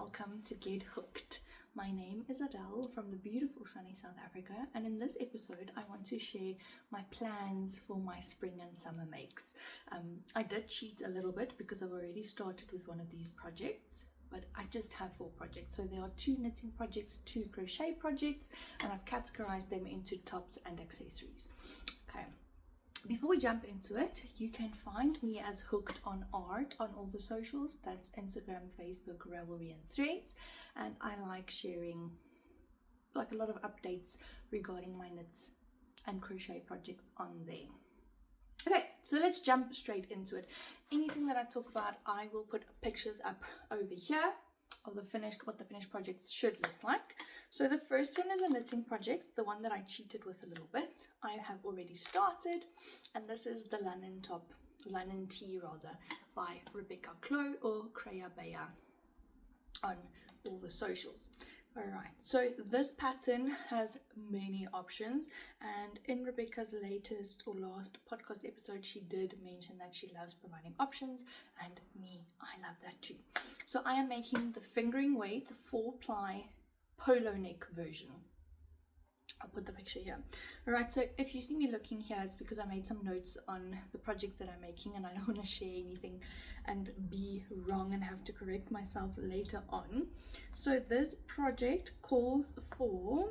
welcome to Get Hooked. My name is Adele from the beautiful sunny South Africa, and in this episode I want to share my plans for my spring and summer makes. I did cheat a little bit because I've already started with one of these projects, but I just have 4 projects. So there are 2 knitting projects, 2 crochet projects, and I've categorized them into tops and accessories. Okay. Before we jump into it, you can find me as Hooked on Art on all the socials. That's Instagram, Facebook, Ravelry and Threads. And I like sharing like a lot of updates regarding my knits and crochet projects on there. Okay, so let's jump straight into it. Anything that I talk about, I will put pictures up over here of what the finished projects should look like. So the first one is a knitting project, the one that I cheated with a little bit. I have already started, and this is the linen tee by Rebecca Clow or Creya Baya on all the socials. Alright, so this pattern has many options, and in Rebecca's latest or last podcast episode she did mention that she loves providing options, and I love that too. So I am making the fingering weight 4-ply polo neck version. I'll put the picture here. Alright, so if you see me looking here, it's because I made some notes on the projects that I'm making and I don't want to share anything and be wrong and have to correct myself later on. So this project calls for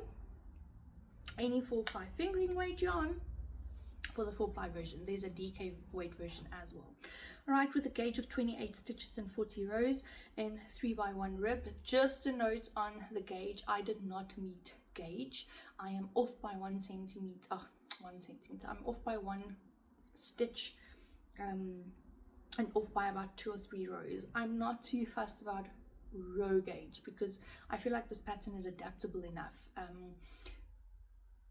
any 4-ply fingering weight yarn for the 4-ply version. There's a DK weight version as well. Alright, with a gauge of 28 stitches and 40 rows in 3x1 rib. Just a note on the gauge, I did not meet gauge. I am off by 1 centimeter. I'm off by 1 stitch and off by about 2 or 3 rows. I'm not too fussed about row gauge because I feel like this pattern is adaptable enough.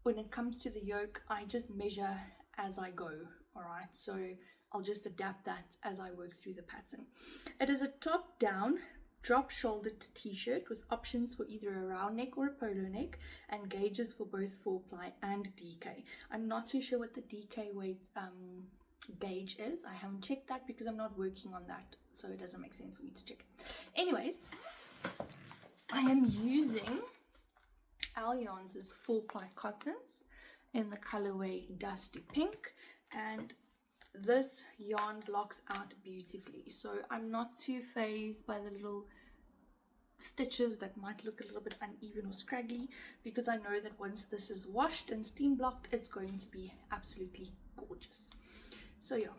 When it comes to the yoke, I just measure as I go. Alright, so I'll just adapt that as I work through the pattern. It is a top down drop shouldered t-shirt with options for either a round neck or a polo neck, and gauges for both 4-ply and DK. I'm not too sure what the DK weight gauge is. I haven't checked that because I'm not working on that, so it doesn't make sense for me to check. Anyways, I am using Allianz's 4-ply cottons in the colorway Dusty Pink, and this yarn blocks out beautifully, so I'm not too phased by the little stitches that might look a little bit uneven or scraggly, because I know that once this is washed and steam blocked, it's going to be absolutely gorgeous. So yeah,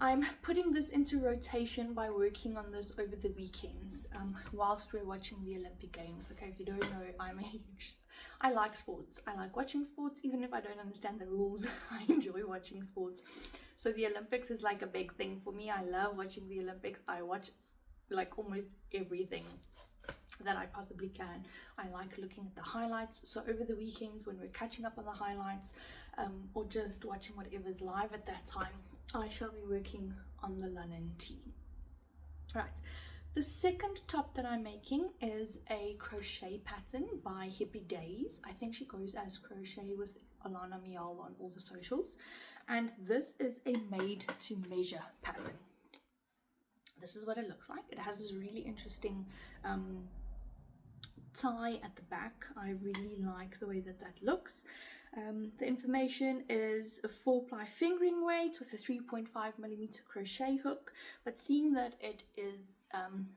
I'm putting this into rotation by working on this over the weekends whilst we're watching the Olympic Games. Okay, if you don't know, I like sports. I like watching sports, even if I don't understand the rules. I enjoy watching sports. So the Olympics is like a big thing for me. I love watching the Olympics. I watch like almost everything that I possibly can. I like looking at the highlights. So over the weekends when we're catching up on the highlights or just watching whatever's live at that time, I shall be working on the linen tee. Right. The second top that I'm making is a crochet pattern by Hippie Days. I think she goes as Crochet with Alana Mial on all the socials. And this is a made to measure pattern. This is what it looks like. It has this really interesting tie at the back. I really like the way that looks. The information is a 4-ply fingering weight with a 3.5mm crochet hook, but seeing that it is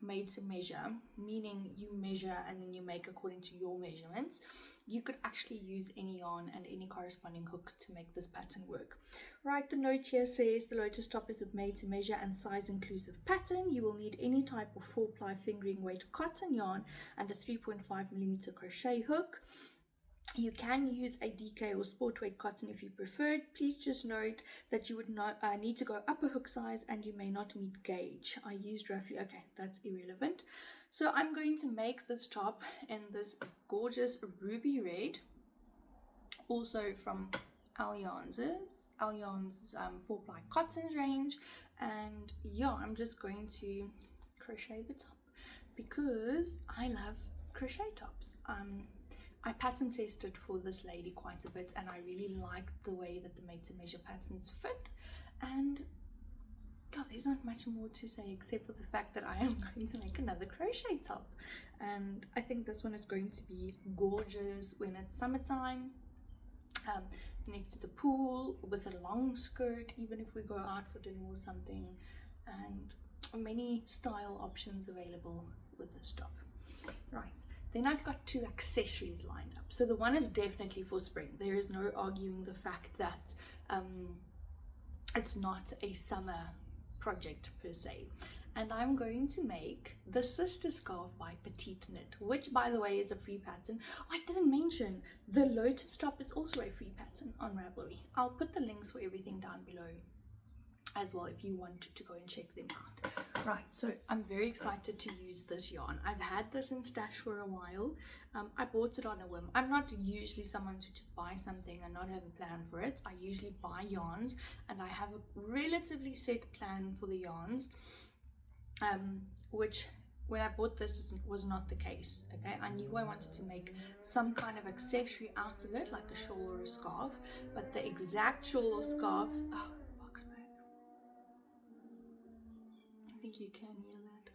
made to measure, meaning you measure and then you make according to your measurements, you could actually use any yarn and any corresponding hook to make this pattern work. Right, the note here says the Lotus top is a made to measure and size inclusive pattern. You will need any type of 4-ply fingering weight cotton yarn and a 3.5mm crochet hook. You can use a DK or sport weight cotton if you prefer. Please just note that you would not need to go up a hook size and you may not meet gauge. I used roughly, okay, that's irrelevant. So I'm going to make this top in this gorgeous ruby red, also from Allianz's 4-ply cottons range. And yeah, I'm just going to crochet the top because I love crochet tops. I pattern tested for this lady quite a bit and I really liked the way that the made to measure patterns fit, and God, there's not much more to say except for the fact that I am going to make another crochet top, and I think this one is going to be gorgeous when it's summertime, next to the pool with a long skirt, even if we go out for dinner or something, and many style options available with this top. Right, then I've got two accessories lined up. So the one is definitely for spring. There is no arguing the fact that it's not a summer project per se. And I'm going to make the sister scarf by Petite Knit, which by the way is a free pattern. Oh, I didn't mention the Lotus top is also a free pattern on Ravelry. I'll put the links for everything down below as well if you want to go and check them out. Right, so I'm very excited to use this yarn. I've had this in stash for a while. I bought it on a whim. I'm not usually someone to just buy something and not have a plan for it. I usually buy yarns and I have a relatively set plan for the yarns, which when I bought this was not the case. Okay, I knew I wanted to make some kind of accessory out of it, like a shawl or a scarf, but the exact shawl or scarf, oh, box bag. I think you can hear that.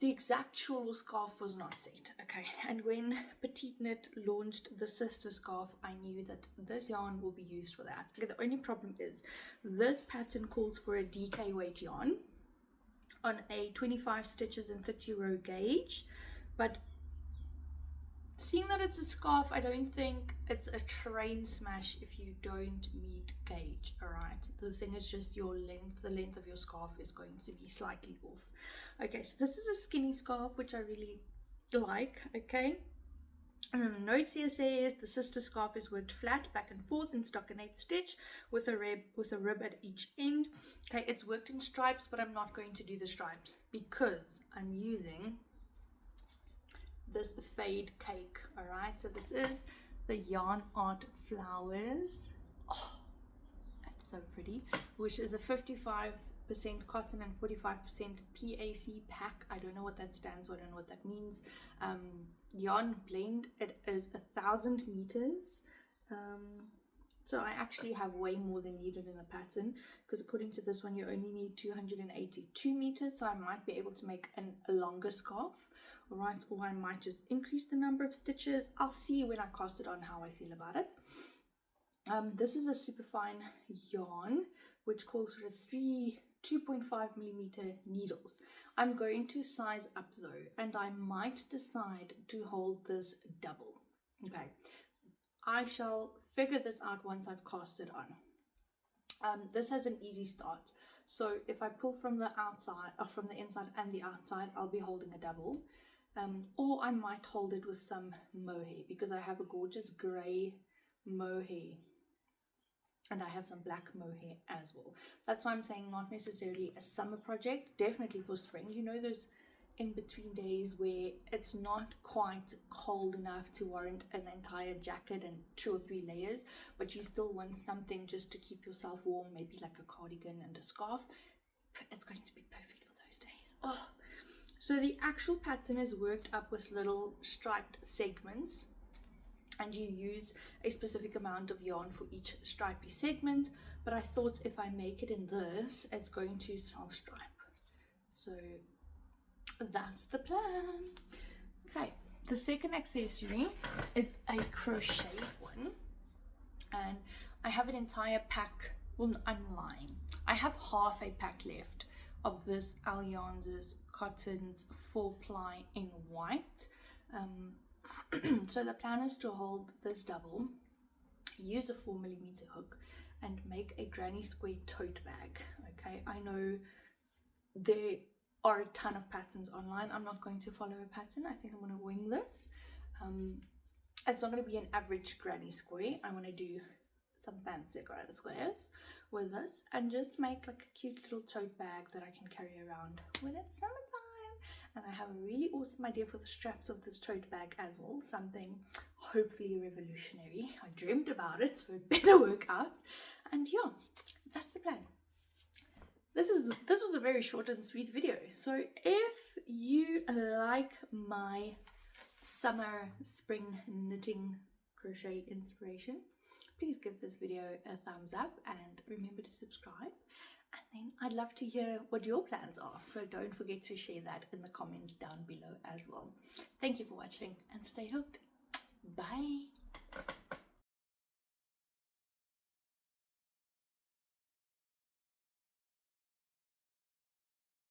The exact shawl or scarf was not set, okay? And when Petite Knit launched the sister scarf, I knew that this yarn will be used for that. Okay, the only problem is this pattern calls for a DK weight yarn on a 25 stitches and 30 row gauge, but seeing that it's a scarf, I don't think it's a train smash if you don't meet gauge. All right, the thing is just your length, the length of your scarf is going to be slightly off. Okay, so this is a skinny scarf, which I really like. Okay, and then the notes here says the sister scarf is worked flat back and forth in stockinette stitch with a rib at each end. Okay, it's worked in stripes, but I'm not going to do the stripes because I'm using this fade cake. All right, so this is the Yarn Art Flowers. Oh, that's so pretty, which is a 55% cotton and 45% PAC pack. I don't know what that stands for, I don't know what that means. Yarn blend, it is 1,000 meters. So I actually have way more than needed in the pattern, because according to this one you only need 282 meters, so I might be able to make a longer scarf. All right, or I might just increase the number of stitches. I'll see when I cast it on how I feel about it. This is a super fine yarn which calls for 2.5 millimeter needles. I'm going to size up though, and I might decide to hold this double. Okay, I shall figure this out once I've cast it on. This has an easy start, so if I pull from the outside or from the inside and the outside, I'll be holding a double. Or I might hold it with some mohair, because I have a gorgeous grey mohair and I have some black mohair as well. That's why I'm saying not necessarily a summer project, definitely for spring. You know, those in between days where it's not quite cold enough to warrant an entire jacket and 2 or 3 layers, but you still want something just to keep yourself warm, maybe like a cardigan and a scarf. It's going to be perfect for those days. Oh, so the actual pattern is worked up with little striped segments, and you use a specific amount of yarn for each stripy segment, but I thought if I make it in this, it's going to self-stripe. So that's the plan. Okay, the second accessory is a crochet one, and I have an entire pack. Well, I'm lying. I have half a pack left of this Allianz's Cottons 4-ply in white. So the plan is to hold this double, use a 4mm hook, and make a granny square tote bag. Okay, I know there are a ton of patterns online. I'm not going to follow a pattern. I think I'm going to wing this. It's not going to be an average granny square. I want to do some fancy granny squares with this and just make like a cute little tote bag that I can carry around when it's summertime. And I have a really awesome idea for the straps of this tote bag as well, something hopefully revolutionary. I dreamed about it, so it better work out. And yeah, that's the plan. This was a very short and sweet video. So if you like my summer spring knitting crochet inspiration, please give this video a thumbs up and remember to subscribe. And then I'd love to hear what your plans are, so don't forget to share that in the comments down below as well. Thank you for watching and stay hooked. Bye.